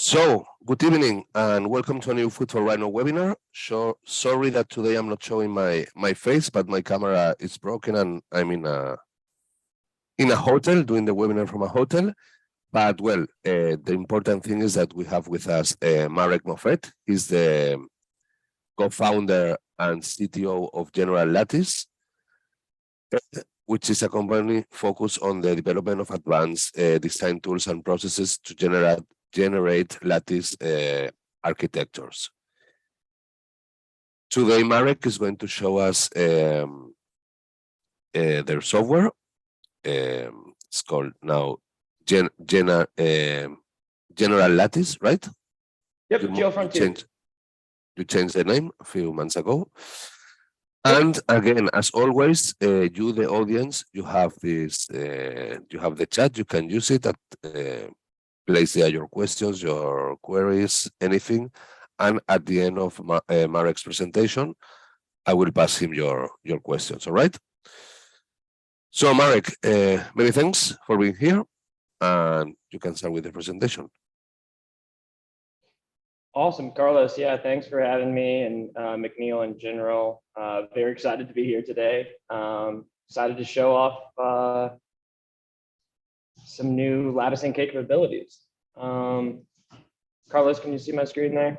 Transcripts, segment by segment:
So, good evening and welcome to a new food4Rhino webinar. Sorry that today I'm not showing my face, but my camera is broken and I'm in a hotel, doing the webinar from a hotel. But well, the important thing is that we have with us Marek Moffet. He's the co-founder and CTO of General Lattice, which is a company focused on the development of advanced design tools and processes to generate lattice architectures. Today, Marek is going to show us their software. It's called now General Lattice, right? Yep, GeoFrontier. You changed the name a few months ago. And again, as always, you, the audience, you have this, you have the chat, you can use it at place there your questions, your queries, anything. And at the end of Marek's presentation, I will pass him your questions, all right? So Marek, many thanks for being here. And you can start with the presentation. Awesome, Carlos. Yeah, thanks for having me and McNeel in general. Very excited to be here today. Excited to show off some new latticing capabilities. Carlos, can you see my screen there?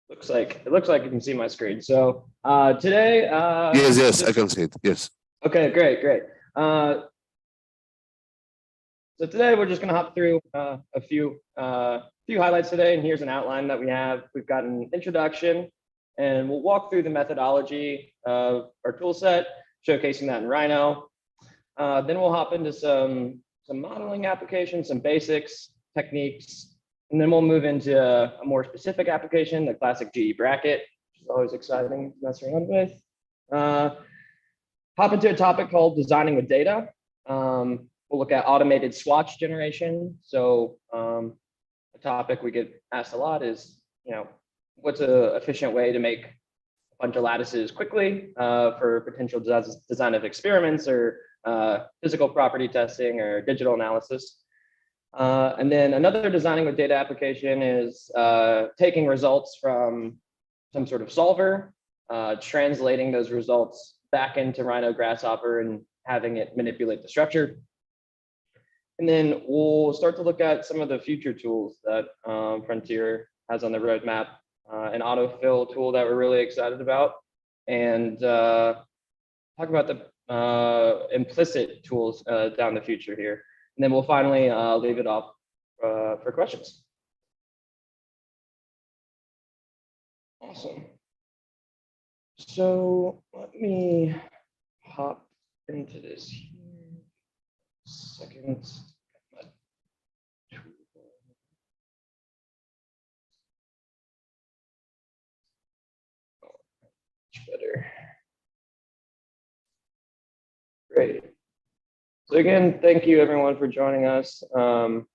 It looks like you can see my screen. So today, yes, I can see it. Yes. Okay, great. So today we're just going to hop through a few highlights today, and here's an outline that we have. We've got an introduction, and we'll walk through the methodology of our tool set, showcasing that in Rhino. Then we'll hop into some modeling applications, some basics, techniques, and then we'll move into a more specific application, the classic GE bracket, which is always exciting to mess around with. Hop into a topic called designing with data. We'll look at automated swatch generation. So a topic we get asked a lot is, what's an efficient way to make a bunch of lattices quickly for potential design of experiments or physical property testing or digital analysis. And then another designing with data application is taking results from some sort of solver, translating those results back into Rhino Grasshopper and having it manipulate the structure. And then we'll start to look at some of the future tools that Frontier has on the roadmap, an autofill tool that we're really excited about, and talk about the implicit tools down the future here. And then we'll finally leave it off for questions. Awesome. So let me hop into this here. Second. Much better. Great. So again, thank you everyone for joining us. I'm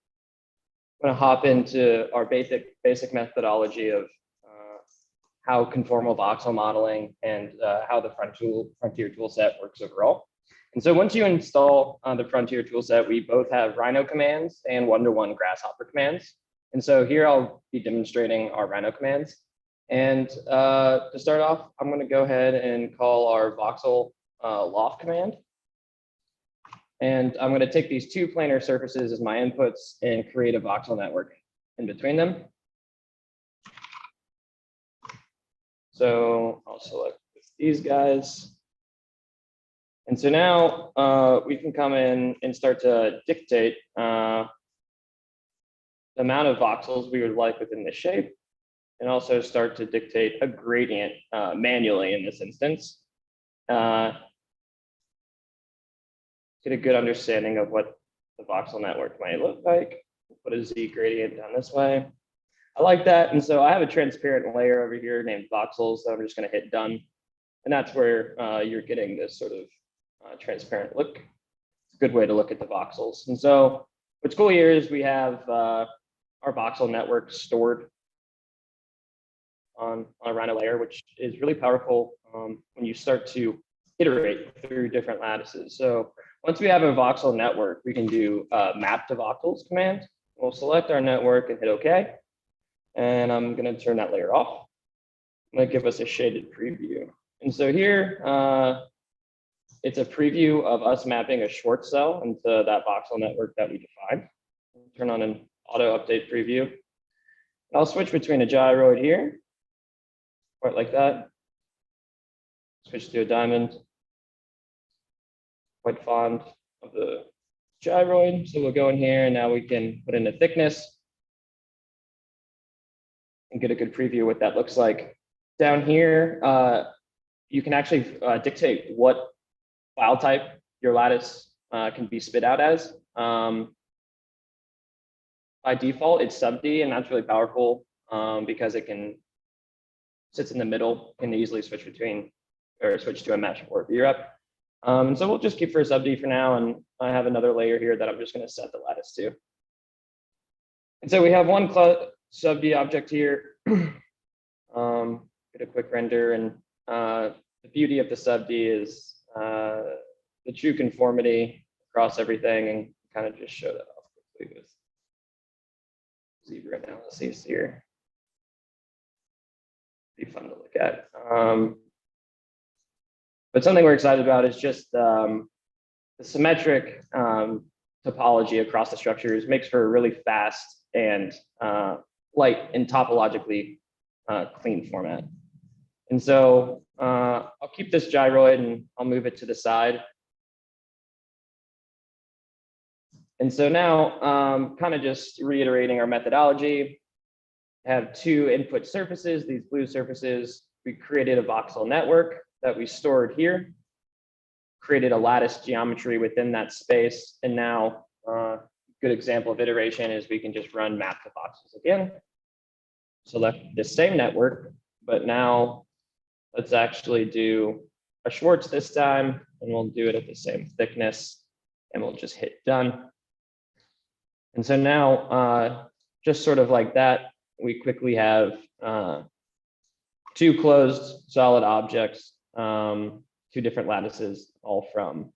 going to hop into our basic methodology of how conformal voxel modeling and how the Frontier toolset works overall. And so once you install the Frontier toolset, we both have Rhino commands and one-to-one Grasshopper commands. And so here I'll be demonstrating our Rhino commands. And to start off, I'm going to go ahead and call our Voxel loft command. And I'm going to take these two planar surfaces as my inputs and create a voxel network in between them. So I'll select these guys. And so now we can come in and start to dictate the amount of voxels we would like within the shape, and also start to dictate a gradient manually in this instance. Get a good understanding of what the voxel network might look like. Put a Z gradient down this way. I like that. And so I have a transparent layer over here named voxels that I'm just going to hit done. And that's where you're getting this sort of transparent look. It's a good way to look at the voxels. And so what's cool here is we have our voxel network stored on a Rhino layer, which is really powerful when you start to iterate through different lattices. So once we have a voxel network, we can do map to voxels command. We'll select our network and hit OK. And I'm going to turn that layer off. I'm going to give us a shaded preview. And so here, it's a preview of us mapping a Schwartz cell into that voxel network that we defined. Turn on an auto update preview. I'll switch between a gyroid here, quite like that. Switch to a diamond. Quite fond of the gyroid. So we'll go in here and now we can put in a thickness and get a good preview of what that looks like. Down here, you can actually dictate what file type your lattice can be spit out as. By default, it's sub-D, and that's really powerful because it sits in the middle, can easily switch between or switch to a mesh or VREP. And so we'll just keep for a sub-D for now, and I have another layer here that I'm just going to set the lattice to. And so we have one sub-D object here. Get a quick render, and the beauty of the sub-D is the true conformity across everything, and kind of just show that off quickly with zebra analysis here. Be fun to look at. But something we're excited about is just the symmetric topology across the structures makes for a really fast and light and topologically clean format. And so I'll keep this gyroid and I'll move it to the side. And so now, kind of just reiterating our methodology, I have two input surfaces, these blue surfaces. We created a voxel network that we stored here, created a lattice geometry within that space. And now, good example of iteration is we can just run map to voxels again. Select the same network, but now let's actually do a Schwartz this time, and we'll do it at the same thickness, and we'll just hit done. And so now, just sort of like that, we quickly have two closed solid objects, two different lattices, all from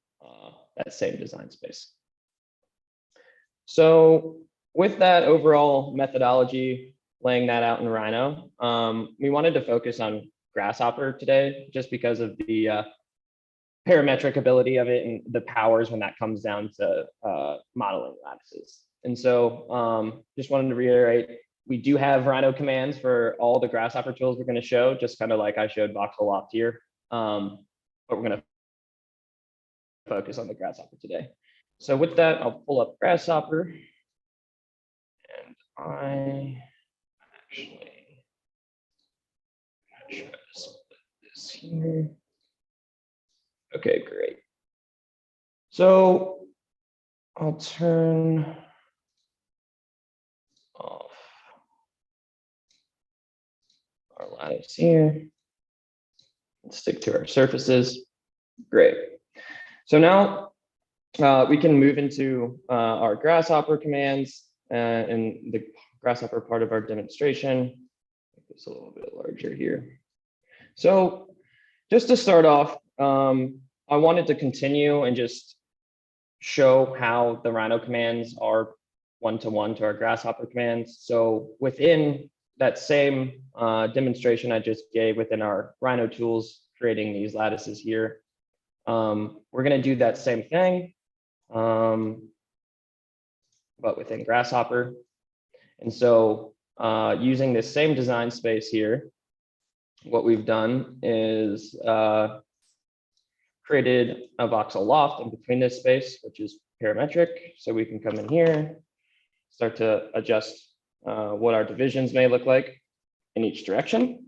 that same design space. So with that overall methodology, laying that out in Rhino, we wanted to focus on Grasshopper today, just because of the parametric ability of it and the powers when that comes down to modeling lattices. And so just wanted to reiterate, we do have Rhino commands for all the Grasshopper tools we're going to show, just kind of like I showed Voxel Loft here. But we're going to focus on the Grasshopper today. So with that, I'll pull up Grasshopper. And I actually try to split this here. Okay, great. So I'll turn off our lattice here and stick to our surfaces. Great. So now we can move into our Grasshopper commands and the Grasshopper part of our demonstration. Make this a little bit larger here. So just to start off, I wanted to continue and just show how the Rhino commands are one-to-one to our Grasshopper commands. So within that same demonstration I just gave within our Rhino tools, creating these lattices here, we're going to do that same thing, but within Grasshopper. And so using this same design space here, what we've done is created a voxel loft in between this space, which is parametric. So we can come in here, start to adjust what our divisions may look like in each direction.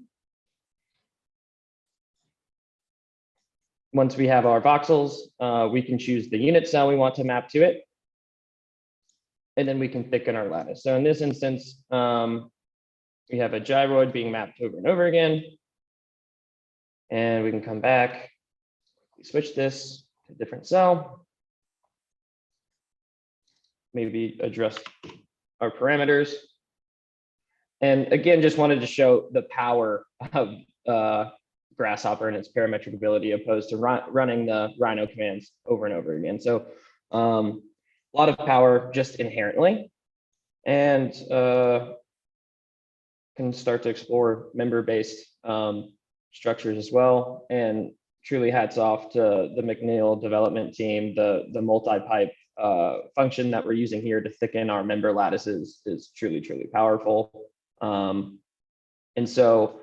Once we have our voxels, we can choose the unit cell we want to map to it. And then we can thicken our lattice. So in this instance, we have a gyroid being mapped over and over again. And we can come back, we switch this to a different cell. Maybe adjust our parameters. And again, just wanted to show the power of Grasshopper and its parametric ability opposed to running the Rhino commands over and over again. So a lot of power just inherently, and can start to explore member-based structures as well. And truly hats off to the McNeel development team. The multi-pipe function that we're using here to thicken our member lattices is truly, truly powerful. And so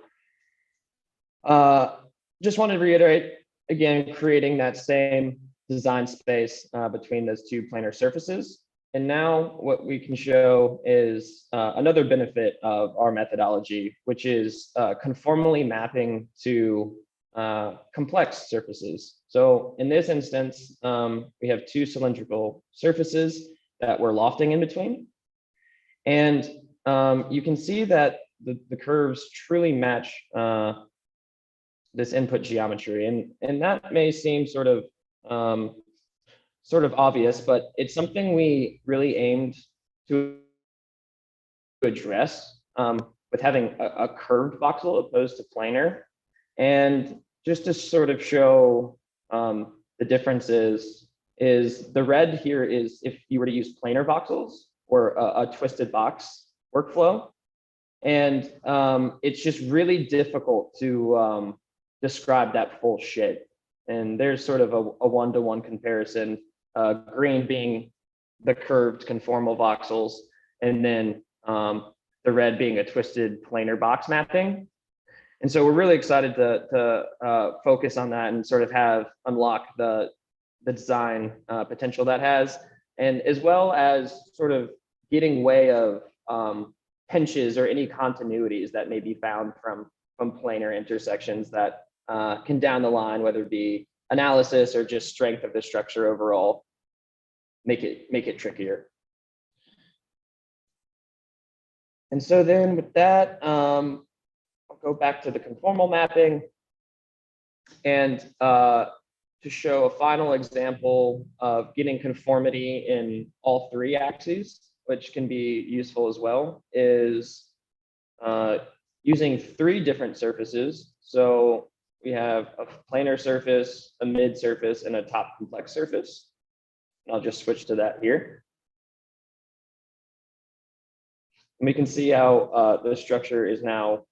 just wanted to reiterate, again, creating that same design space between those two planar surfaces. And now what we can show is another benefit of our methodology, which is conformally mapping to complex surfaces. So in this instance, we have two cylindrical surfaces that we're lofting in between. And you can see that the curves truly match this input geometry. And that may seem sort of obvious, but it's something we really aimed to address with having a curved voxel opposed to planar. And just to sort of show the differences is the red here is if you were to use planar voxels or a twisted box workflow. And it's just really difficult to describe that full shape. And there's sort of a one-to-one comparison, green being the curved conformal voxels, and then the red being a twisted planar box mapping. And so we're really excited to focus on that and sort of unlock the design potential that has, and as well as sort of getting way of pinches or any continuities that may be found from planar intersections that can down the line, whether it be analysis or just strength of the structure overall, make it trickier. And so then with that, I'll go back to the conformal mapping and to show a final example of getting conformity in all three axes, which can be useful as well, is using three different surfaces. So we have a planar surface, a mid surface, and a top complex surface. And I'll just switch to that here. And we can see how the structure is now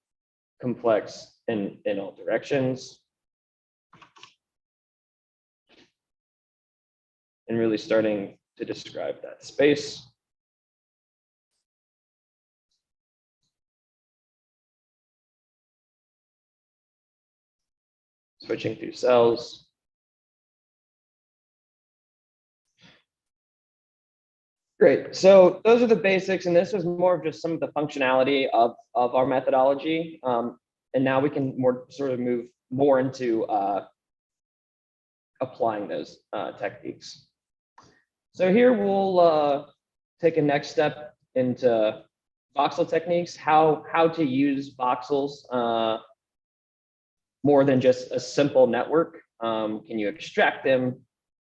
complex in all directions. And really starting to describe that space. Switching through cells. Great, so those are the basics, and this was more of just some of the functionality of our methodology. And now we can move more into applying those techniques. So here we'll take a next step into voxel techniques, how to use voxels more than just a simple network. Can you extract them?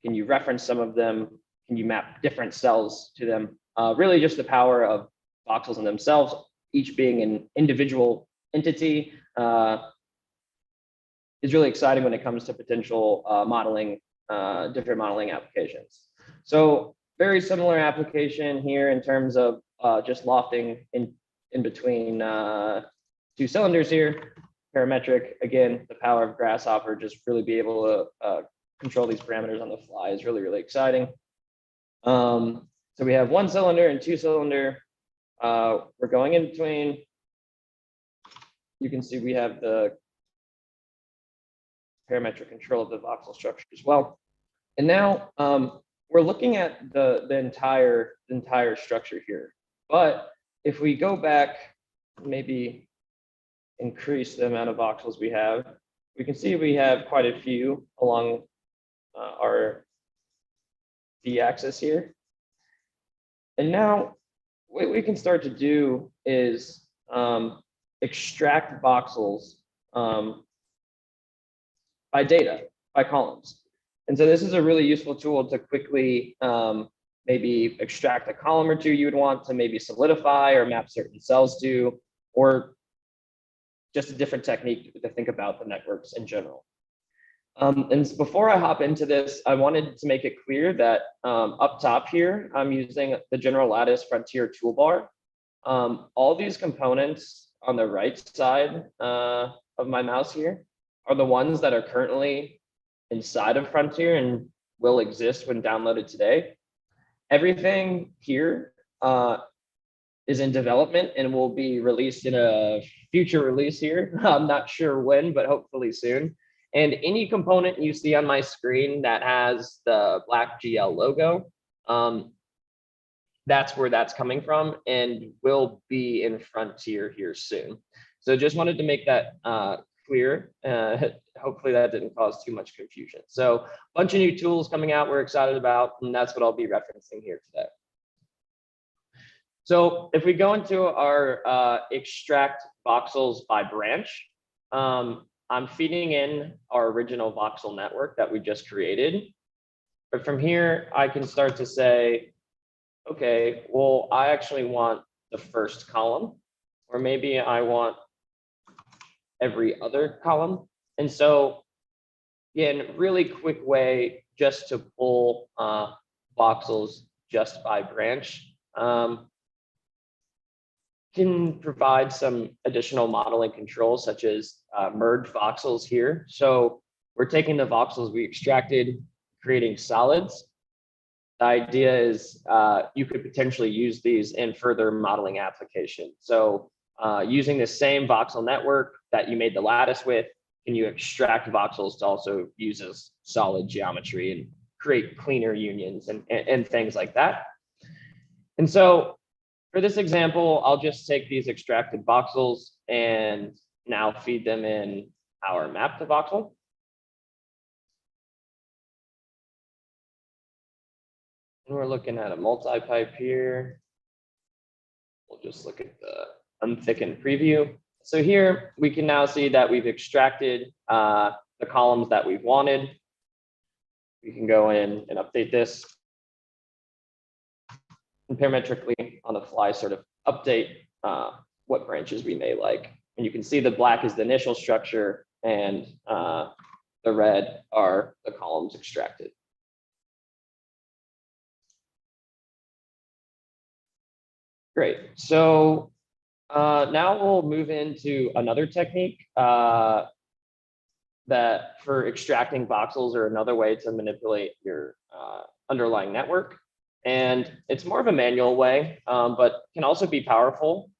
Can you reference some of them? Can you map different cells to them? Really just the power of voxels in themselves, each being an individual entity, is really exciting when it comes to potential modeling, different modeling applications. So very similar application here in terms of just lofting in between two cylinders here. Parametric, again, the power of Grasshopper, just really be able to control these parameters on the fly is really, really exciting. So we have one cylinder and two cylinder. We're going in between. You can see we have the parametric control of the voxel structure as well. And now we're looking at the entire structure here. But if we go back, maybe increase the amount of voxels we have, we can see we have quite a few along our D-axis here. And now what we can start to do is extract voxels by data, by columns. And so this is a really useful tool to quickly maybe extract a column or two you would want to maybe solidify or map certain cells to, or just a different technique to think about the networks in general. And before I hop into this, I wanted to make it clear that up top here, I'm using the General Lattice Frontier toolbar. All these components on the right side of my mouse here are the ones that are currently inside of Frontier and will exist when downloaded today. Everything here is in development and will be released in a future release here. I'm not sure when, but hopefully soon. And any component you see on my screen that has the black GL logo, that's where that's coming from and will be in Frontier here soon. So just wanted to make that clear. Hopefully that didn't cause too much confusion. So a bunch of new tools coming out we're excited about, and that's what I'll be referencing here today. So if we go into our extract voxels by branch, I'm feeding in our original voxel network that we just created. But from here, I can start to say, okay, well, I actually want the first column, or maybe I want every other column. And so, again, really quick way just to pull voxels just by branch. Can provide some additional modeling controls, such as merge voxels here. So we're taking the voxels we extracted, creating solids. The idea is you could potentially use these in further modeling applications. So using the same voxel network that you made the lattice with, can you extract voxels to also use as solid geometry and create cleaner unions and things like that. And so for this example, I'll just take these extracted voxels and now feed them in our map to voxel. And we're looking at a multi-pipe here. We'll just look at the unthickened preview. So here we can now see that we've extracted the columns that we've wanted. We can go in and update this. And parametrically on the fly sort of update what branches we may like. And you can see the black is the initial structure and the red are the columns extracted. Great. So now we'll move into another technique that for extracting voxels or another way to manipulate your underlying network. And it's more of a manual way, but can also be powerful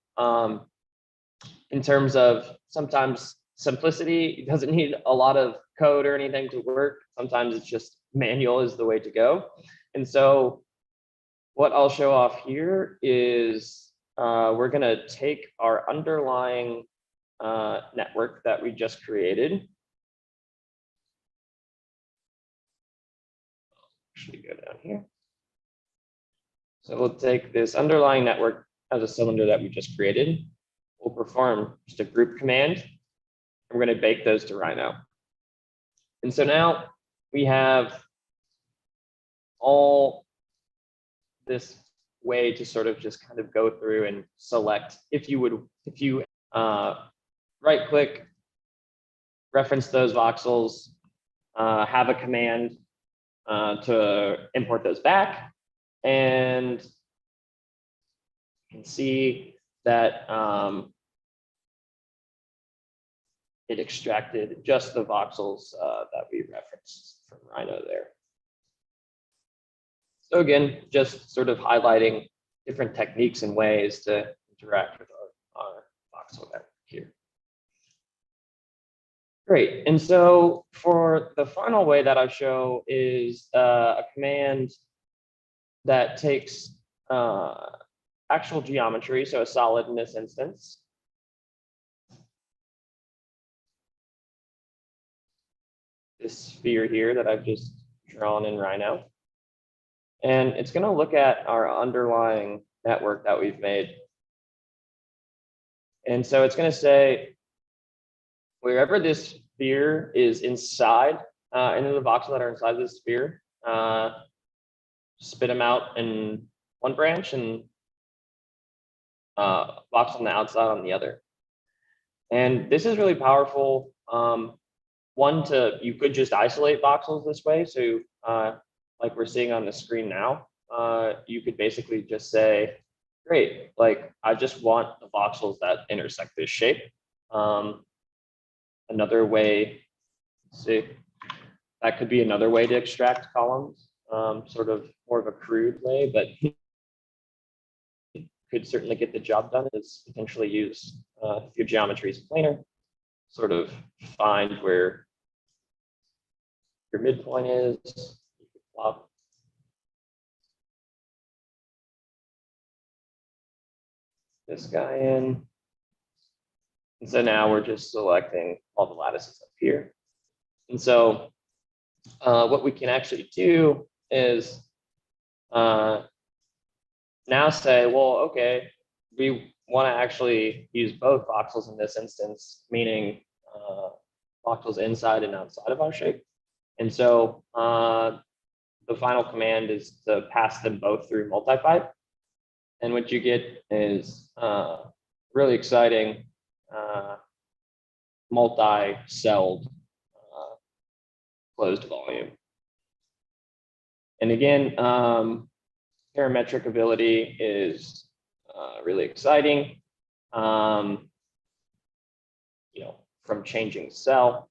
in terms of sometimes simplicity. It doesn't need a lot of code or anything to work. Sometimes it's just manual is the way to go. And so what I'll show off here is we're going to take our underlying network that we just created. Actually go down here. So we'll take this underlying network as a cylinder that we just created. We'll perform just a group command. We're going to bake those to Rhino. And so now we have all this way to sort of just kind of go through and select if you right click, reference those voxels, have a command to import those back. And you can see that it extracted just the voxels that we referenced from Rhino there. So again, just sort of highlighting different techniques and ways to interact with our voxel network here. Great. And so for the final way that I show is a command that takes actual geometry, so a solid in this instance. This sphere here that I've just drawn in Rhino. And it's going to look at our underlying network that we've made. And so it's going to say, wherever this sphere is inside, into the voxels that are inside this sphere, spit them out in one branch and voxel on the outside on the other. And this is really powerful. One, you could just isolate voxels this way. So like we're seeing on the screen now, you could basically just say, great, like I just want the voxels that intersect this shape. Another way, see, that could be another way to extract columns, sort of more of a crude way, but could certainly get the job done is potentially use if your geometry is planar, sort of find where your midpoint is. You could plop this guy in. And so now we're just selecting all the lattices up here. And so what we can actually do is now say, well, okay, we want to actually use both voxels in this instance, meaning voxels inside and outside of our shape. And so the final command is to pass them both through multipipe. And what you get is really exciting multi-celled closed volume. And again, parametric ability is really exciting. You know, from changing cell.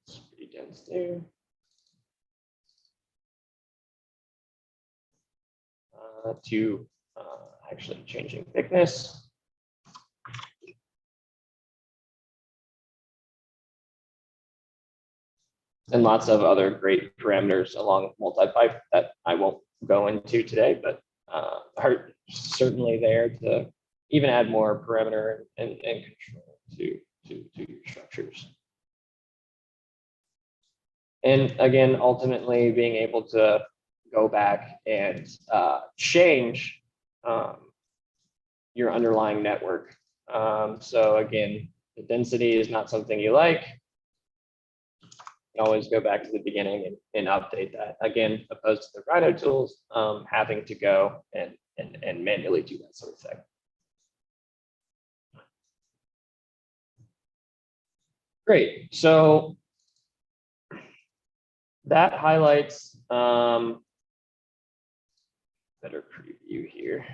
It's pretty dense there. To actually changing thickness. And lots of other great parameters along multipipe that I won't go into today, but are certainly there to even add more parameter and control to your structures. And again, ultimately being able to go back and change your underlying network. So again, the density is not something you like. You can always go back to the beginning and update that. Again, opposed to the Rhino tools, having to go and manually do that sort of thing. Great. So that highlights better preview here.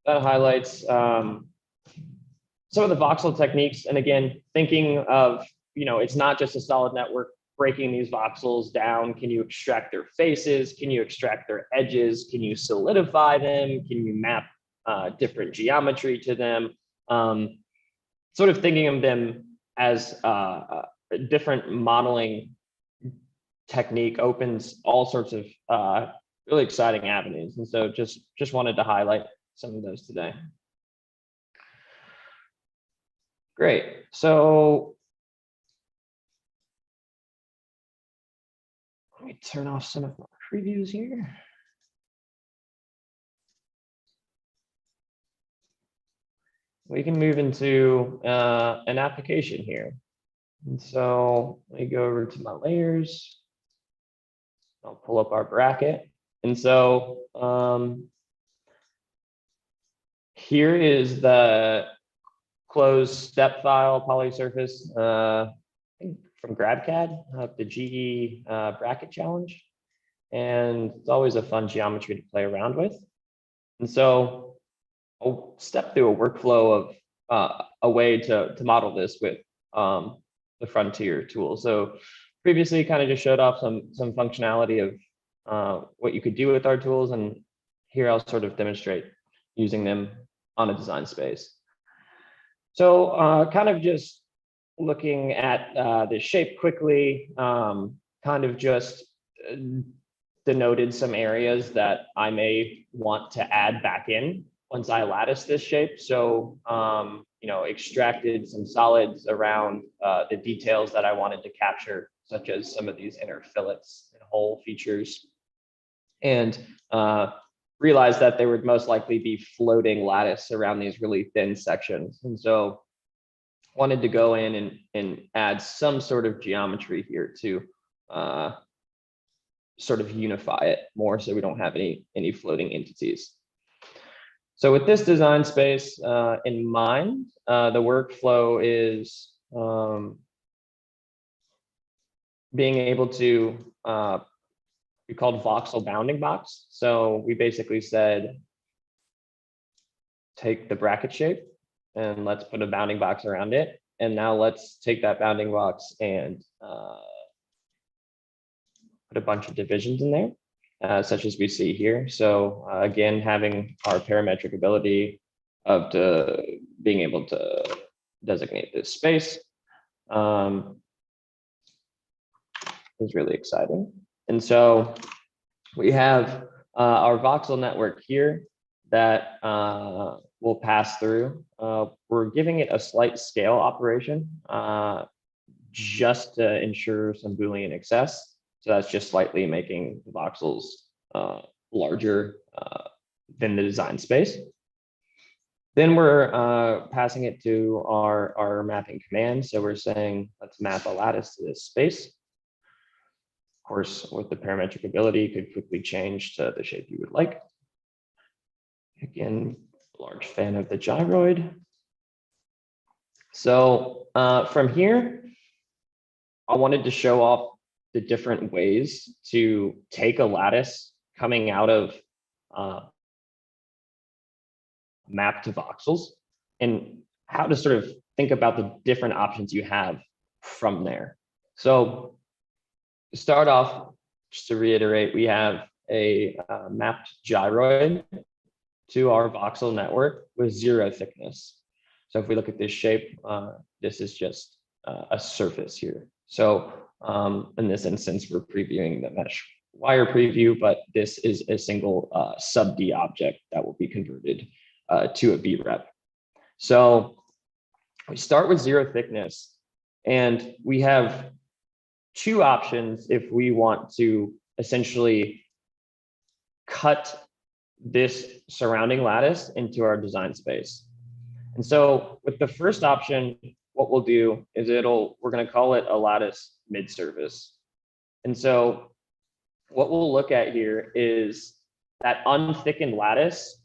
That highlights some of the voxel techniques. And again, thinking of, you know, it's not just a solid network, breaking these voxels down. Can you extract their faces? Can you extract their edges? Can you solidify them? Can you map different geometry to them? Sort of thinking of them as a different modeling technique opens all sorts of really exciting avenues. And so just wanted to highlight some of those today. Great. So let me turn off some of my previews here. We can move into an application here. And so let me go over to my layers. I'll pull up our bracket. And so here is the closed step file polysurface from GradCAD, the GE bracket challenge. And it's always a fun geometry to play around with. And so I'll step through a workflow of a way to model this with the Frontier tool. So previously kind of just showed off some functionality of what you could do with our tools. And here I'll sort of demonstrate using them on a design space. So kind of just looking at this shape quickly, kind of just denoted some areas that I may want to add back in once I lattice this shape. So, you know, extracted some solids around the details that I wanted to capture, such as some of these inner fillets and hole features, and realized that there would most likely be floating lattice around these really thin sections. And so wanted to go in and add some sort of geometry here to sort of unify it more so we don't have any floating entities. So with this design space in mind, the workflow is being able to be called voxel bounding box. So we basically said, take the bracket shape and let's put a bounding box around it. And now let's take that bounding box and put a bunch of divisions in there, such as we see here. So again, having our parametric ability of being able to designate this space is really exciting. And so we have our voxel network here that will pass through. We're giving it a slight scale operation just to ensure some Boolean excess. So that's just slightly making the voxels larger than the design space. Then we're passing it to our mapping command. So we're saying, let's map a lattice to this space. Of course, with the parametric ability, you could quickly change to the shape you would like. Again, large fan of the gyroid. So from here, I wanted to show off the different ways to take a lattice coming out of map to voxels and how to sort of think about the different options you have from there. So to start off, just to reiterate, we have a mapped gyroid to our voxel network with 0 thickness. So if we look at this shape, this is just a surface here. So in this instance, we're previewing the mesh wire preview, but this is a single sub D object that will be converted to a VREP. So we start with 0 thickness, and we have 2 options if we want to essentially cut this surrounding lattice into our design space. And so with the first option, what we'll do is we're going to call it a lattice mid-surface. And so what we'll look at here is that unthickened lattice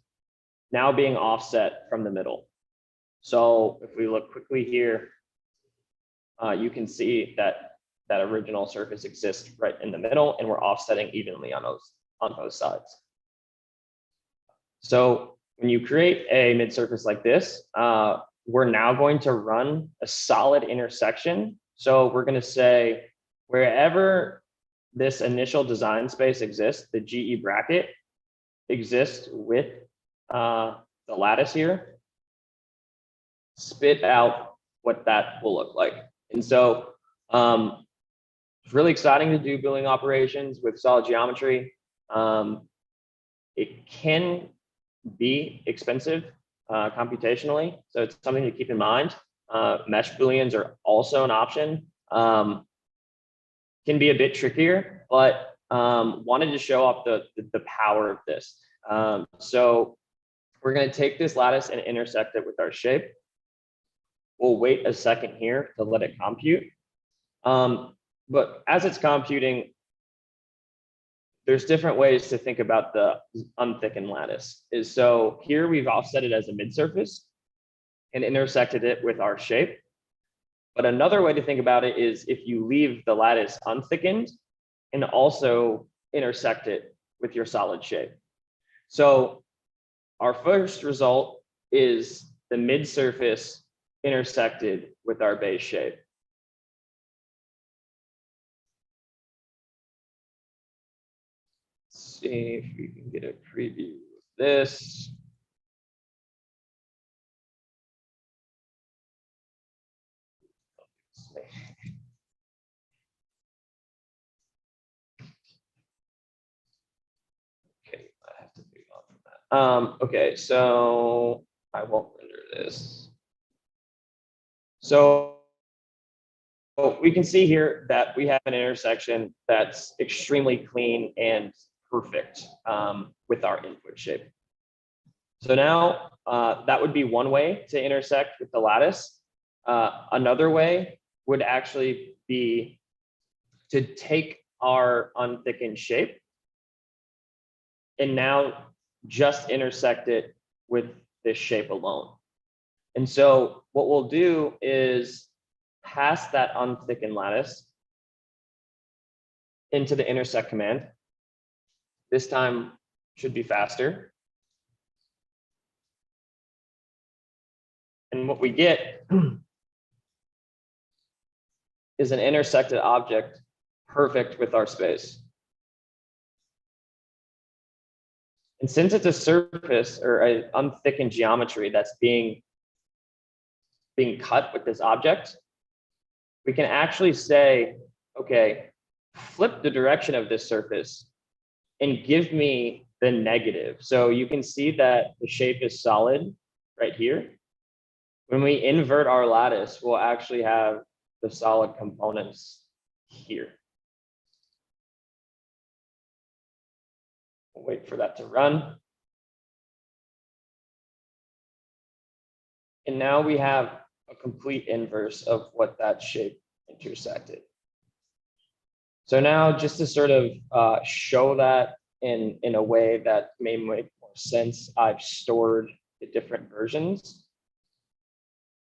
now being offset from the middle. So if we look quickly here, you can see that that original surface exists right in the middle, and we're offsetting evenly on both sides. So when you create a mid-surface like this, we're now going to run a solid intersection. So we're going to say wherever this initial design space exists, the GE bracket exists with the lattice here, spit out what that will look like. And so it's really exciting to do Boolean operations with solid geometry. It can be expensive computationally, so it's something to keep in mind. Mesh Booleans are also an option. Can be a bit trickier, but wanted to show off the power of this. So we're going to take this lattice and intersect it with our shape. We'll wait a second here to let it compute. But as it's computing, there's different ways to think about the unthickened lattice. So here we've offset it as a mid-surface and intersected it with our shape. But another way to think about it is if you leave the lattice unthickened and also intersect it with your solid shape. So our first result is the mid-surface intersected with our base shape. Let's see if we can get a preview of this. Okay, I have to move on from that. Okay, so I won't render this. So we can see here that we have an intersection that's extremely clean and perfect with our input shape. So now that would be one way to intersect with the lattice. Another way would actually be to take our unthickened shape and now just intersect it with this shape alone. And so what we'll do is pass that unthickened lattice into the intersect command. This time should be faster. And what we get is an intersected object perfect with our space. And since it's a surface or an unthickened geometry that's being cut with this object, we can actually say, okay, flip the direction of this surface and give me the negative. So you can see that the shape is solid right here. When we invert our lattice, we'll actually have the solid components here. We'll wait for that to run. And now we have a complete inverse of what that shape intersected. So now just to sort of show that in a way that may make more sense, I've stored the different versions.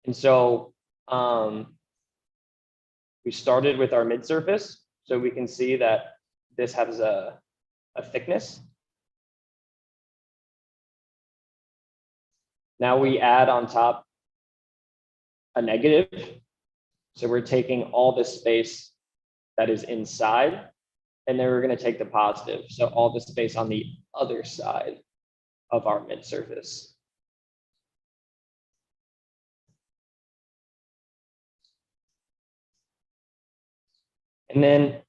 And so we started with our mid surface. So we can see that this has a thickness. Now we add on top a negative. So we're taking all the space that is inside, and then we're going to take the positive. So all the space on the other side of our mid surface. And then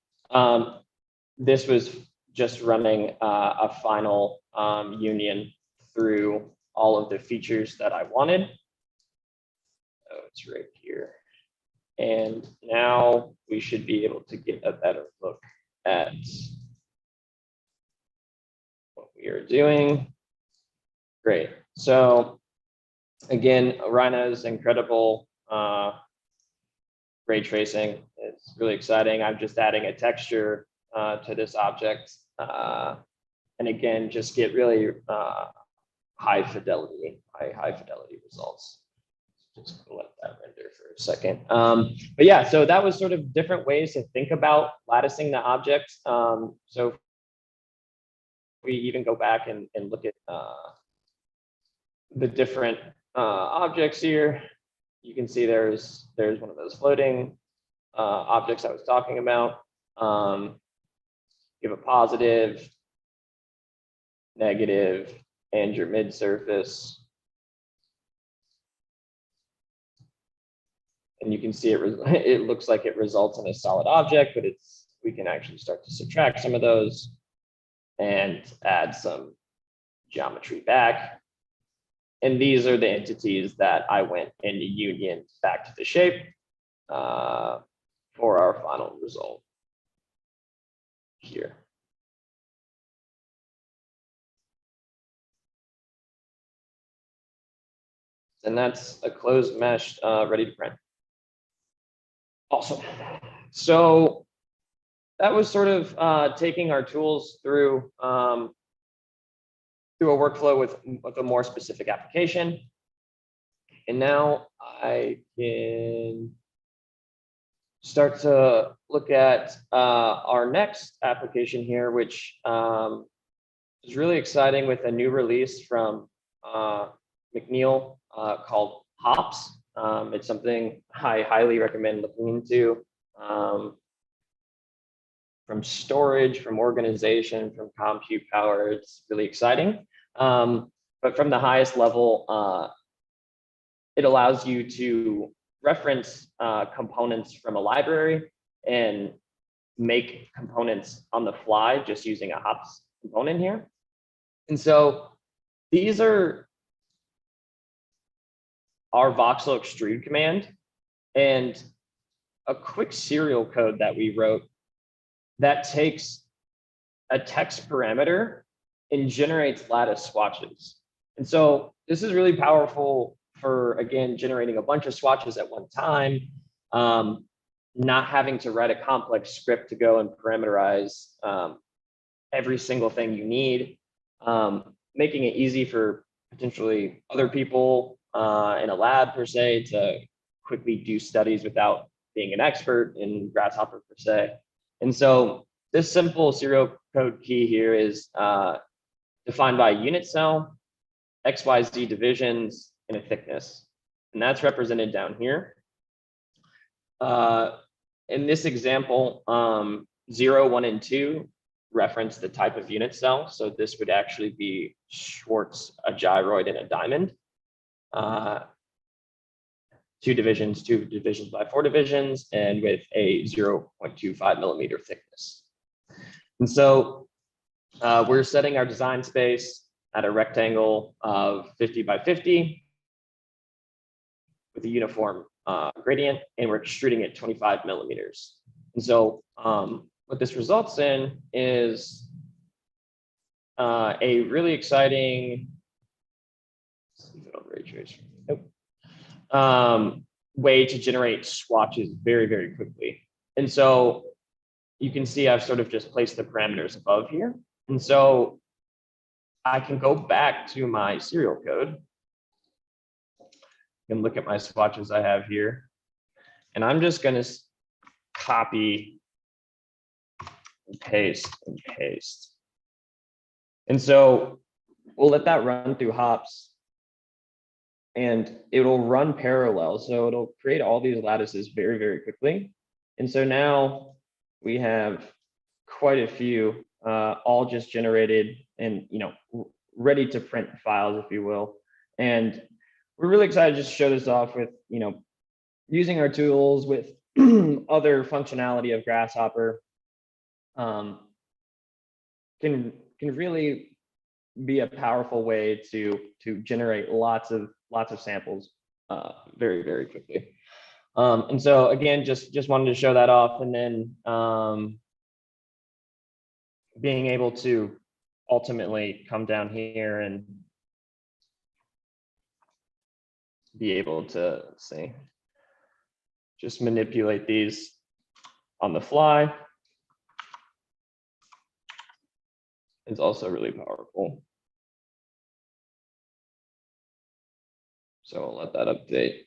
this was just running a final union through all of the features that I wanted. So it's right here. And now we should be able to get a better look at what we are doing. Great. So again, Rhino's incredible ray tracing. It's really exciting. I'm just adding a texture to this object. And again, just get really high fidelity results. Just let that render for a second. But yeah, so that was sort of different ways to think about latticing the object. So we even go back and look at the different objects here. You can see there's one of those floating objects I was talking about. You have a positive, negative, and your mid surface. And you can see it looks like it results in a solid object, but we can actually start to subtract some of those and add some geometry back. And these are the entities that I went and unioned back to the shape for our final result here. And that's a closed mesh ready to print. Awesome. So that was sort of taking our tools through a workflow with a more specific application. And now I can start to look at our next application here, which is really exciting with a new release from McNeel called Hops. It's something I highly recommend looking into. From storage, from organization, from compute power, it's really exciting. But from the highest level, it allows you to reference components from a library and make components on the fly just using a hops component here. And so these are our Voxel extrude command and a quick serial code that we wrote that takes a text parameter and generates lattice swatches. And so this is really powerful for, again, generating a bunch of swatches at one time, not having to write a complex script to go and parameterize every single thing you need, making it easy for potentially other people in a lab per se to quickly do studies without being an expert in Grasshopper per se. And so this simple serial code key here is defined by a unit cell, XYZ divisions, and a thickness. And that's represented down here. In this example, 0, 1, and 2 reference the type of unit cell. So this would actually be Schwartz, a gyroid, and a diamond. 2 divisions by 4 divisions, and with a 0.25 millimeter thickness. And so we're setting our design space at a rectangle of 50 by 50 with a uniform gradient, and we're extruding it 25 millimeters. And so what this results in is a really exciting, way to generate swatches very, very quickly. And so you can see I've sort of just placed the parameters above here. And so I can go back to my serial code and look at my swatches I have here. And I'm just going to copy and paste and paste. And so we'll let that run through hops, and it'll run parallel. So it'll create all these lattices very, very quickly. And so now we have quite a few all just generated and, ready to print files, if you will. And we're really excited to just show this off with, using our tools with other functionality of Grasshopper. Can really be a powerful way to generate lots of samples very, very quickly. And so again, just wanted to show that off, and then being able to ultimately come down here and be able to say, just manipulate these on the fly. It's also really powerful. So I'll let that update.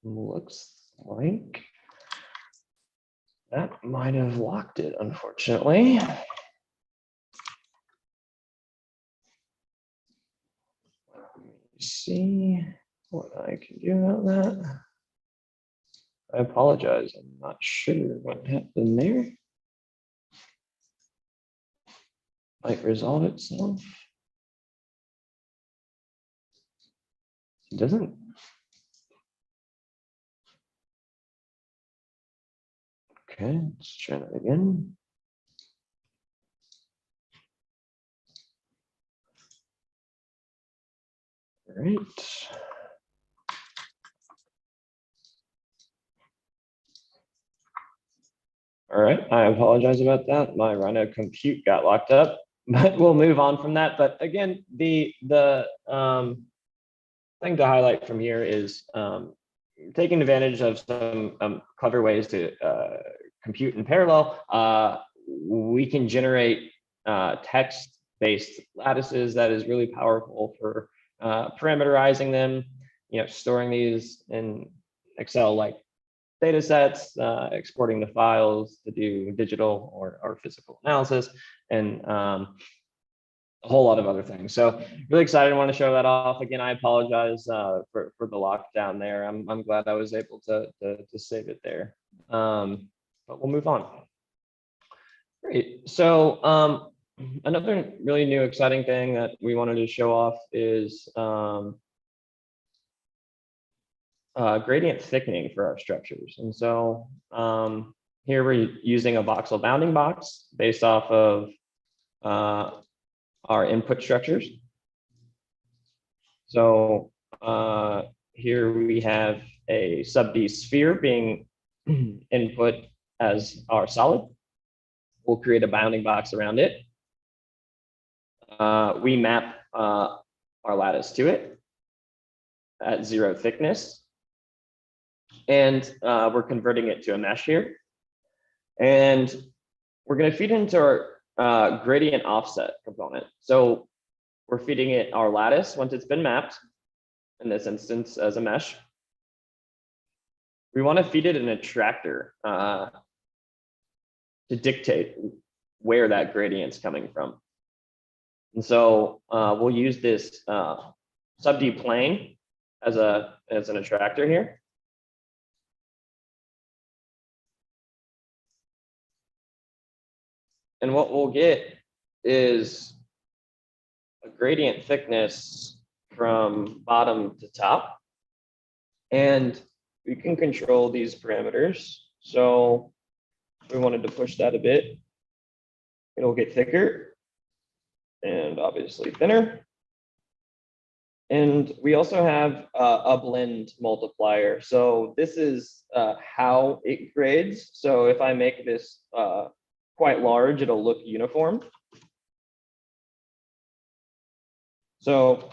Looks like that might have locked it, unfortunately. Let me see what I can do about that. I apologize, I'm not sure what happened there. Might resolve itself. It doesn't. Okay, let's try that again. All right. All right, I apologize about that. My Rhino compute got locked up, but we'll move on from that. But again, the thing to highlight from here is taking advantage of some clever ways to compute in parallel. We can generate text-based lattices that is really powerful for parameterizing them, storing these in Excel-like data sets, exporting the files to do digital or physical analysis, and a whole lot of other things. So really excited. I want to show that off. Again, I apologize for the lockdown there. I'm glad I was able to save it there. But we'll move on. Great. So another really new exciting thing that we wanted to show off is gradient thickening for our structures. And so here we're using a voxel bounding box based off of our input structures. So here we have a sub D sphere being input as our solid. We'll create a bounding box around it. We map our lattice to it at 0 thickness. And we're converting it to a mesh here. And we're going to feed into our gradient offset component. So we're feeding it our lattice once it's been mapped, in this instance as a mesh. We want to feed it an attractor to dictate where that gradient's coming from. And so we'll use this sub D plane as an attractor here. And what we'll get is a gradient thickness from bottom to top. And we can control these parameters. So if we wanted to push that a bit, it'll get thicker and obviously thinner. And we also have a blend multiplier. So this is how it grades. So if I make this quite large, it'll look uniform. So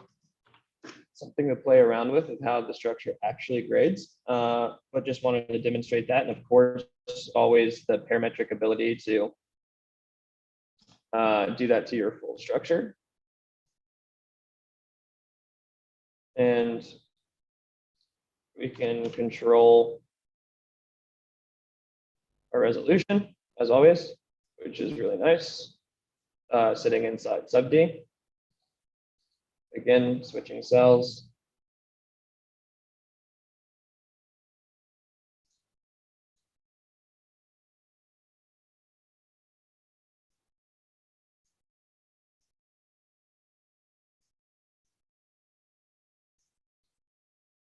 something to play around with is how the structure actually grades, but just wanted to demonstrate that. And of course, always the parametric ability to do that to your full structure. And we can control our resolution as always, which is really nice, sitting inside sub D. Again, switching cells.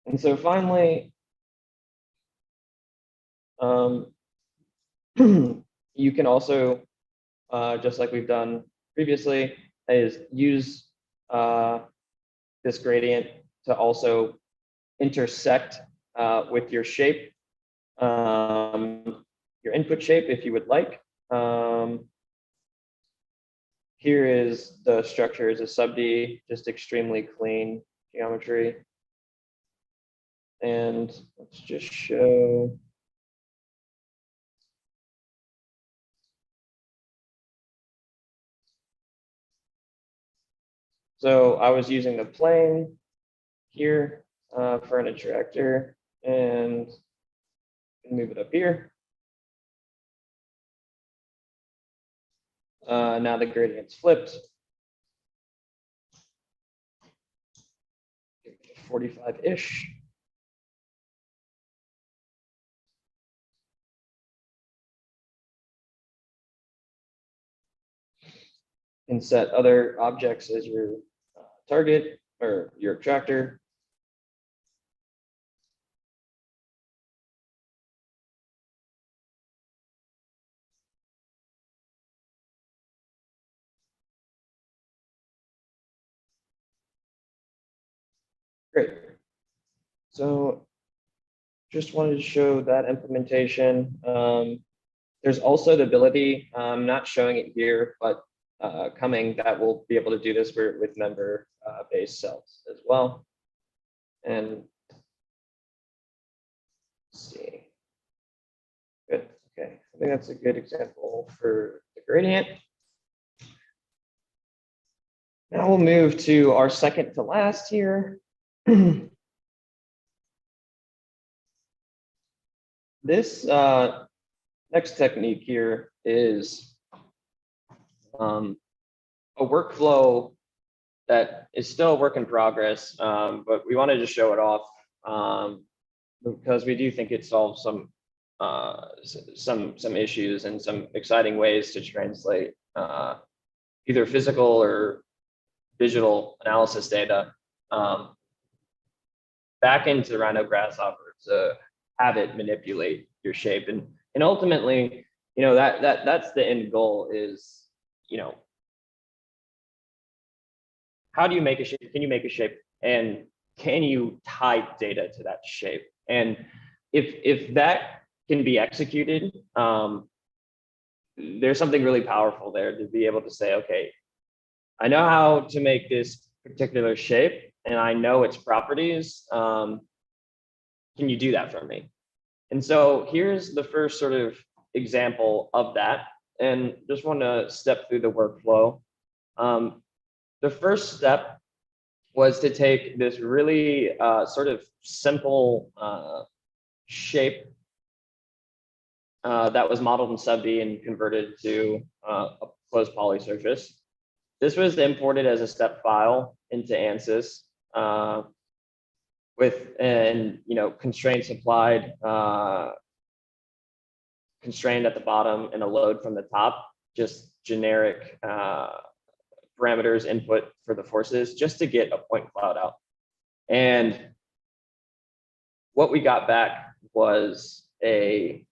And so finally, you can also, just like we've done previously, is use this gradient to also intersect with your shape, your input shape, if you would like. Here is the structure as a sub D, just extremely clean geometry. And let's just show. So I was using the plane here for an attractor, and move it up here. Now the gradient's flipped. 45-ish. And set other objects as your target or your attractor. Great. So just wanted to show that implementation. There's also the ability, I'm not showing it here, but coming that we'll be able to do this with member based cells as well. And let's see. Good. Okay. I think that's a good example for the gradient. Now we'll move to our second to last here. This next technique here is a workflow that is still a work in progress, but we wanted to show it off because we do think it solves some some issues and some exciting ways to translate either physical or digital analysis data back into Rhino Grasshopper to have it manipulate your shape. And ultimately, that's the end goal is, how do you make a shape? Can you make a shape? And can you tie data to that shape? And if that can be executed, there's something really powerful there to be able to say, okay, I know how to make this particular shape and I know its properties. Can you do that for me? And so here's the first sort of example of that. And just want to step through the workflow. The first step was to take this really sort of simple shape that was modeled in sub-D and converted to a closed poly surface. This was imported as a step file into ANSYS with constraints applied, constrained at the bottom and a load from the top, just generic parameters input for the forces just to get a point cloud out. And what we got back was a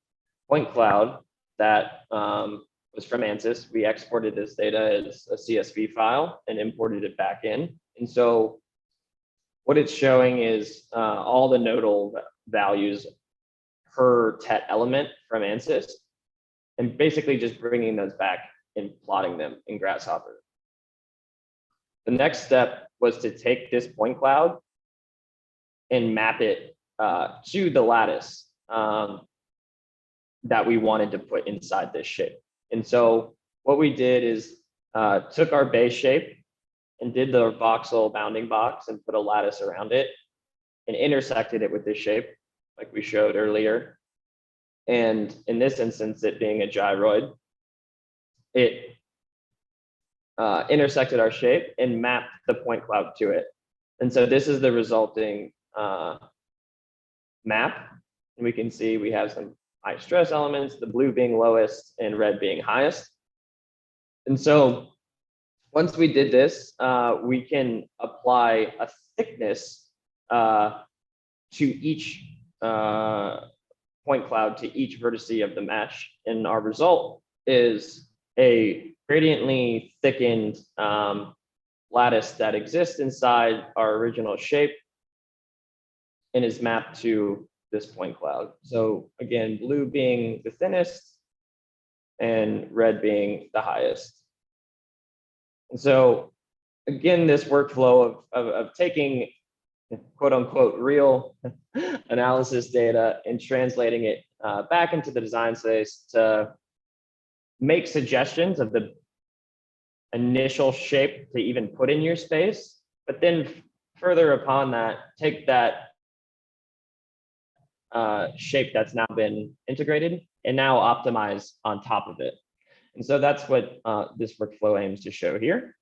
point cloud that was from ANSYS. We exported this data as a CSV file and imported it back in. And so what it's showing is all the nodal values per TET element from ANSYS, and basically just bringing those back and plotting them in Grasshopper. The next step was to take this point cloud and map it to the lattice that we wanted to put inside this shape. And so what we did is took our base shape and did the voxel bounding box and put a lattice around it and intersected it with this shape, like we showed earlier. And in this instance, it being a gyroid, it intersected our shape and mapped the point cloud to it. And so this is the resulting map. And we can see we have some high stress elements, the blue being lowest and red being highest. And so once we did this, we can apply a thickness to each point cloud, to each vertice of the mesh. And our result is a gradiently thickened lattice that exists inside our original shape and is mapped to this point cloud. So again, blue being the thinnest and red being the highest. And so again, this workflow of taking quote unquote real analysis data and translating it back into the design space to make suggestions of the initial shape to even put in your space, but then further upon that, take that shape that's now been integrated and now optimize on top of it. And so that's what this workflow aims to show here.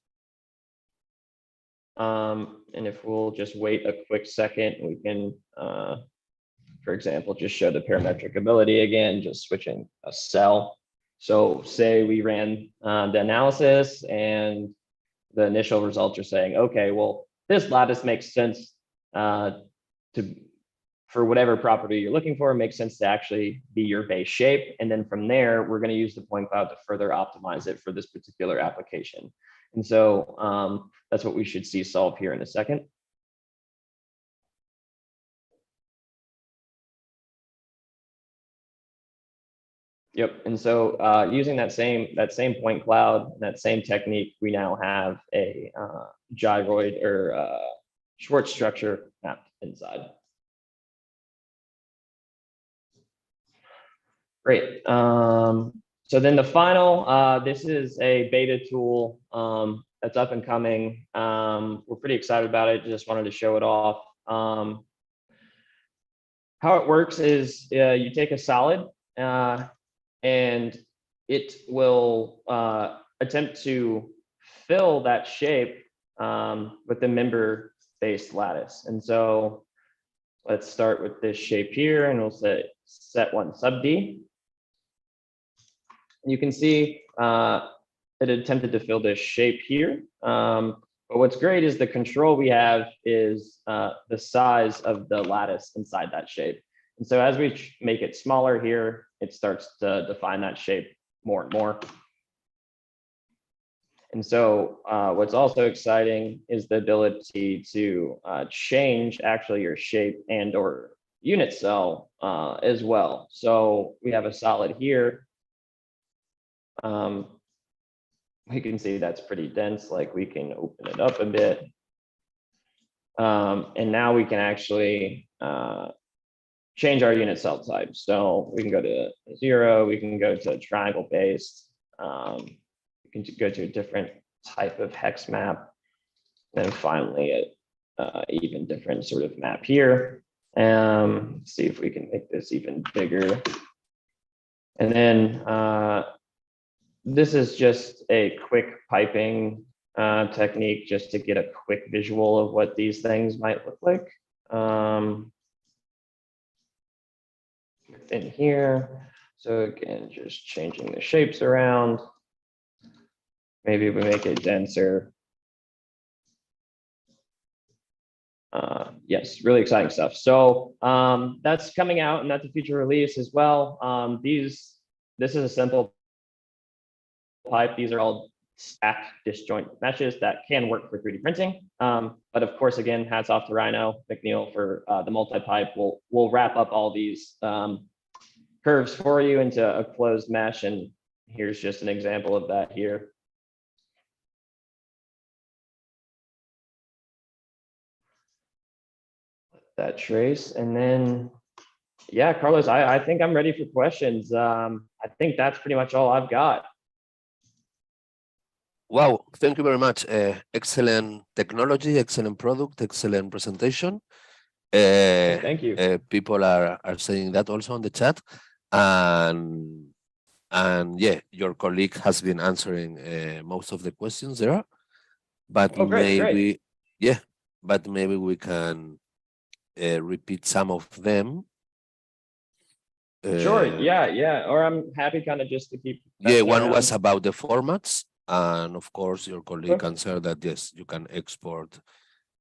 And if we'll just wait a quick second, we can, for example, just show the parametric ability again, just switching a cell. So say we ran the analysis and the initial results are saying, okay, well, this lattice makes sense for whatever property you're looking for, it makes sense to actually be your base shape. And then from there, we're going to use the point cloud to further optimize it for this particular application. And so that's what we should see solve here in a second. Yep. And so using that same point cloud, that same technique, we now have a gyroid or Schwartz structure mapped inside. Great. So then the final, this is a beta tool that's up and coming. We're pretty excited about it. Just wanted to show it off. How it works is you take a solid and it will attempt to fill that shape with the member-based lattice. And so let's start with this shape here, and we'll say set one sub D. You can see it attempted to fill this shape here. But what's great is the control we have is the size of the lattice inside that shape. And so as we make it smaller here, it starts to define that shape more and more. And so what's also exciting is the ability to change actually your shape and or unit cell as well. So we have a solid here. We can see that's pretty dense, like we can open it up a bit. And now we can actually change our unit cell type. So we can go to 0, we can go to triangle based, we can go to a different type of hex map, and finally a even different sort of map here. See if we can make this even bigger. And then this is just a quick piping technique just to get a quick visual of what these things might look like. In here. So again, just changing the shapes around. Maybe we make it denser. Yes, really exciting stuff. So that's coming out, and that's a future release as well. This is a simple pipe. These are all stacked disjoint meshes that can work for 3D printing. But of course, again, hats off to Rhino, McNeel for the multi-pipe. We'll wrap up all these curves for you into a closed mesh, and here's just an example of that here. Let that trace, and then, yeah, Carlos, I think I'm ready for questions. I think that's pretty much all I've got. Wow, thank you very much. Excellent technology, excellent product, excellent presentation. Thank you. People are saying that also on the chat. And yeah, your colleague has been answering most of the questions there. But Great. Yeah, but maybe we can repeat some of them. Sure, yeah. Or I'm happy kind of just to keep. Yeah, one was about the formats. And of course, your colleague answered that, yes, you can export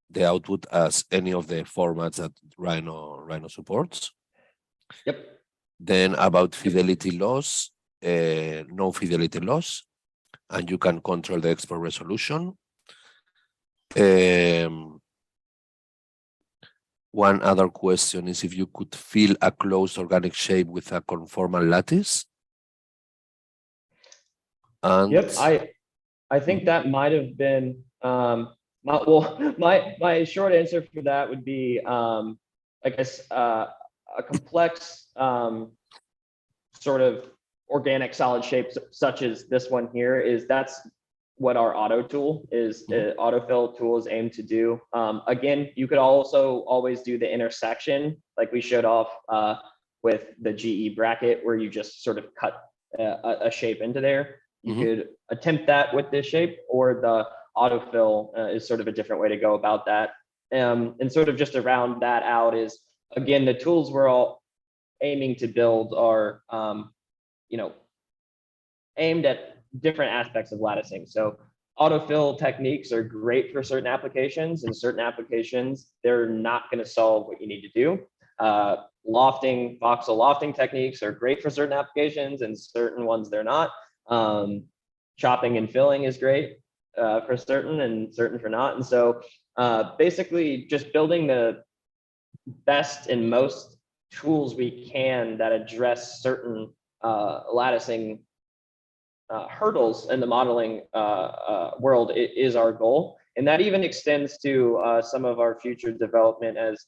the output as any of the formats that Rhino supports. Yep. Then about fidelity loss, no fidelity loss, and you can control the export resolution. One other question is if you could fill a closed organic shape with a conformal lattice. And yep, I think that might have been my short answer for that would be I guess a complex sort of organic solid shape such as this one here that's what our auto tool is. Autofill tool is aimed to do. Again, you could also always do the intersection like we showed off with the GE bracket where you just sort of cut a shape into there. You could attempt that with this shape, or the autofill is sort of a different way to go about that. And sort of just to round that out is, again, the tools we're all aiming to build are, aimed at different aspects of latticing. So autofill techniques are great for certain applications. In certain applications, they're not going to solve what you need to do. Voxel lofting techniques are great for certain applications, and certain ones they're not. Chopping and filling is great for certain, and certain for not. And so basically just building the best and most tools we can that address certain latticing hurdles in the modeling world is our goal. And that even extends to some of our future development as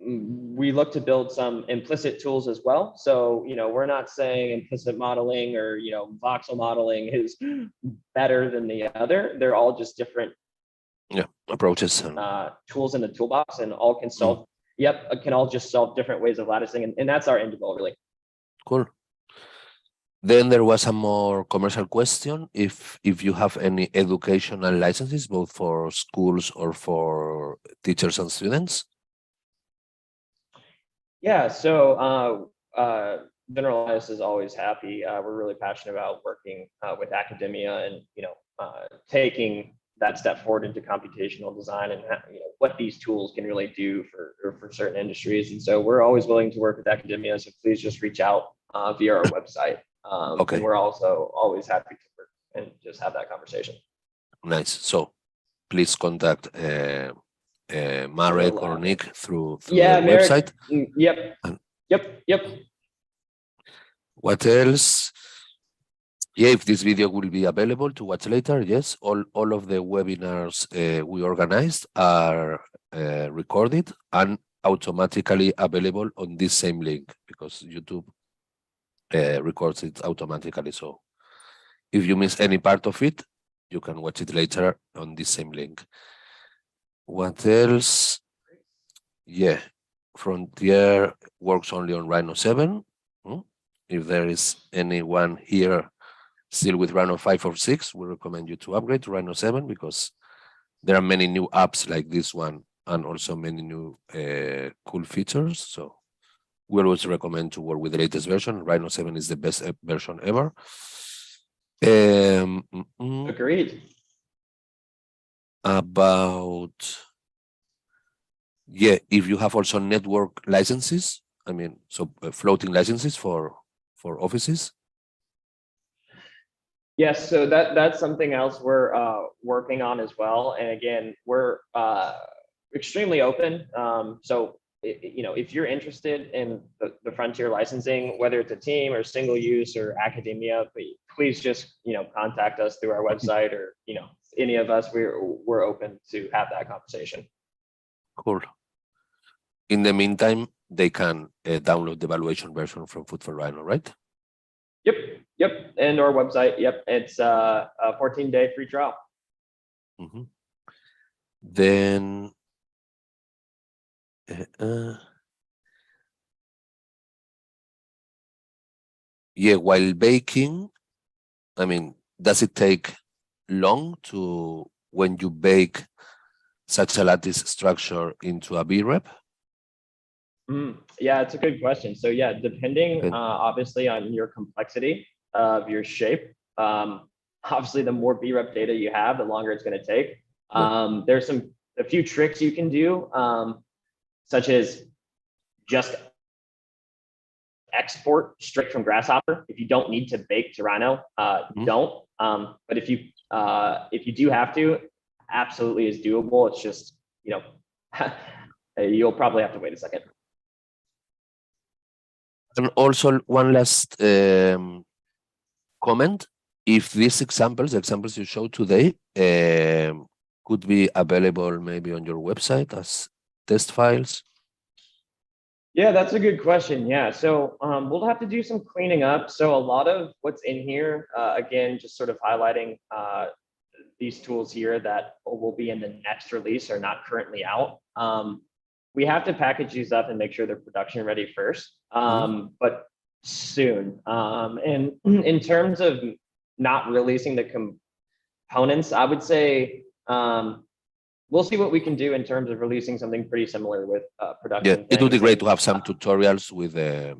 we look to build some implicit tools as well. So, we're not saying implicit modeling or, voxel modeling is better than the other. They're all just different approaches. Tools in the toolbox, and all can solve, can all just solve different ways of latticing. And that's our end goal, really. Cool. Then there was a more commercial question. If you have any educational licenses, both for schools or for teachers and students? Yeah, so Mineral Lattice is always happy. We're really passionate about working with academia and taking that step forward into computational design and what these tools can really do for certain industries. And so we're always willing to work with academia. So please just reach out via our website. And Okay, we're also always happy to work and just have that conversation. nice. So please contact Marek or Nick through Yeah, the Marek. website. Yep. And Yep. what else? Yeah, if this video will be available to watch later, yes, all of the webinars we organized are recorded and automatically available on this same link because YouTube records it automatically. So if you miss any part of it, you can watch it later on this same link. What else? Yeah, Frontier works only on Rhino 7. If there is anyone here still with Rhino 5 or 6, we recommend you to upgrade to Rhino 7 because there are many new apps like this one and also many new cool features. So we always recommend to work with the latest version. Rhino 7 is the best version ever. Agreed. About, yeah, if you have also network licenses, I mean, so floating licenses for offices. Yes, so that's something else we're working on as well. And again, we're extremely open. So if you're interested in the Frontier licensing, whether it's a team or single use or academia, please just contact us through our website or any of us. We're open to have that conversation. Cool. In the meantime, they can download the evaluation version from food4Rhino, right? Yep, and our website. Yep, it's a 14-day free trial. Then yeah, while baking, I mean, does it take long to when you bake such a lattice structure into a VREP? Yeah, it's a good question. So yeah, depending obviously on your complexity of your shape, obviously the more VREP data you have, the longer it's going to take. There's a few tricks you can do, such as just export straight from Grasshopper. If you don't need to bake to Rhino, don't. But if you do have to, absolutely is doable. It's just you'll probably have to wait a second. And also one last comment. If these examples, the examples you showed today, could be available maybe on your website as test files? Yeah, that's a good question. Yeah, so we'll have to do some cleaning up. So a lot of what's in here, again, just sort of highlighting these tools here that will be in the next release are not currently out. We have to package these up and make sure they're production ready first, but soon. And in terms of not releasing the components, I would say we'll see what we can do in terms of releasing something pretty similar with production. Yeah, it would be great to have some tutorials with the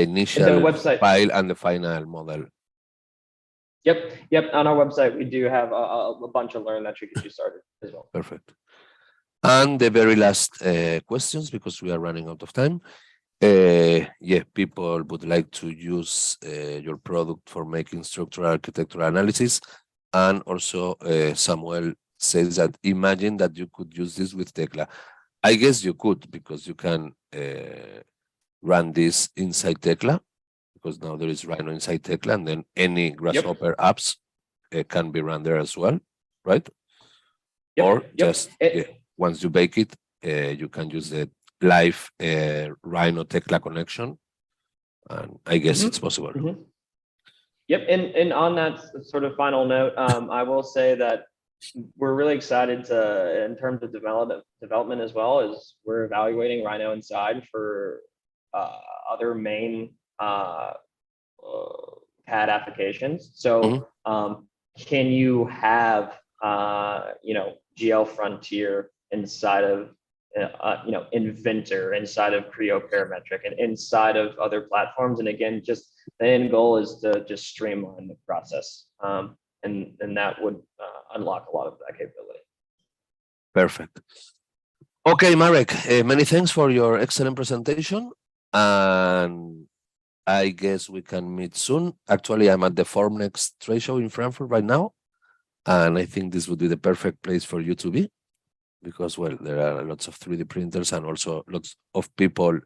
initial file and the final model. Yep. On our website, we do have a bunch of learn that you can get started as well. Perfect. And the very last questions, because we are running out of time. Yeah, people would like to use your product for making structural architectural analysis. And also Samuel says that imagine that you could use this with Tekla. I guess you could, because you can run this inside Tekla, because now there is Rhino inside Tekla, and then any Grasshopper apps can be run there as well, right? Or just once you bake it, you can use the live Rhino Tekla connection, and I guess it's possible. Yep, and on that sort of final note, I will say that we're really excited in terms of development as well, as we're evaluating Rhino inside for other main CAD applications. So can you have GL Frontier inside of inventor inside of Creo Parametric and inside of other platforms. And again, just the end goal is to just streamline the process. And that would unlock a lot of that capability. Perfect. Okay, Marek, many thanks for your excellent presentation. And I guess we can meet soon. Actually, I'm at the Formnext trade show in Frankfurt right now. And I think this would be the perfect place for you to be, because, well, there are lots of 3D printers and also lots of people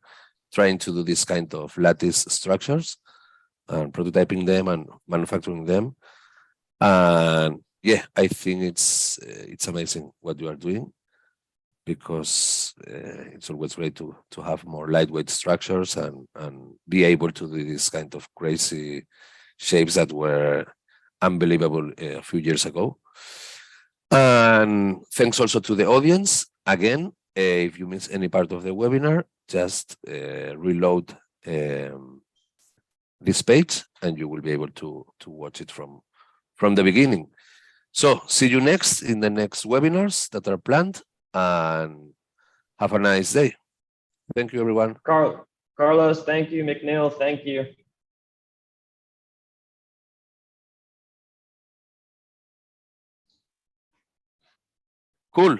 trying to do this kind of lattice structures and prototyping them and manufacturing them. And yeah, I think it's amazing what you are doing, because it's always great to have more lightweight structures and be able to do this kind of crazy shapes that were unbelievable a few years ago. And thanks also to the audience. Again, if you miss any part of the webinar, just reload this page and you will be able to watch it from the beginning. So see you next in the next webinars that are planned, and have a nice day. Thank you, everyone. Carlos, thank you. McNeel, thank you. Cool.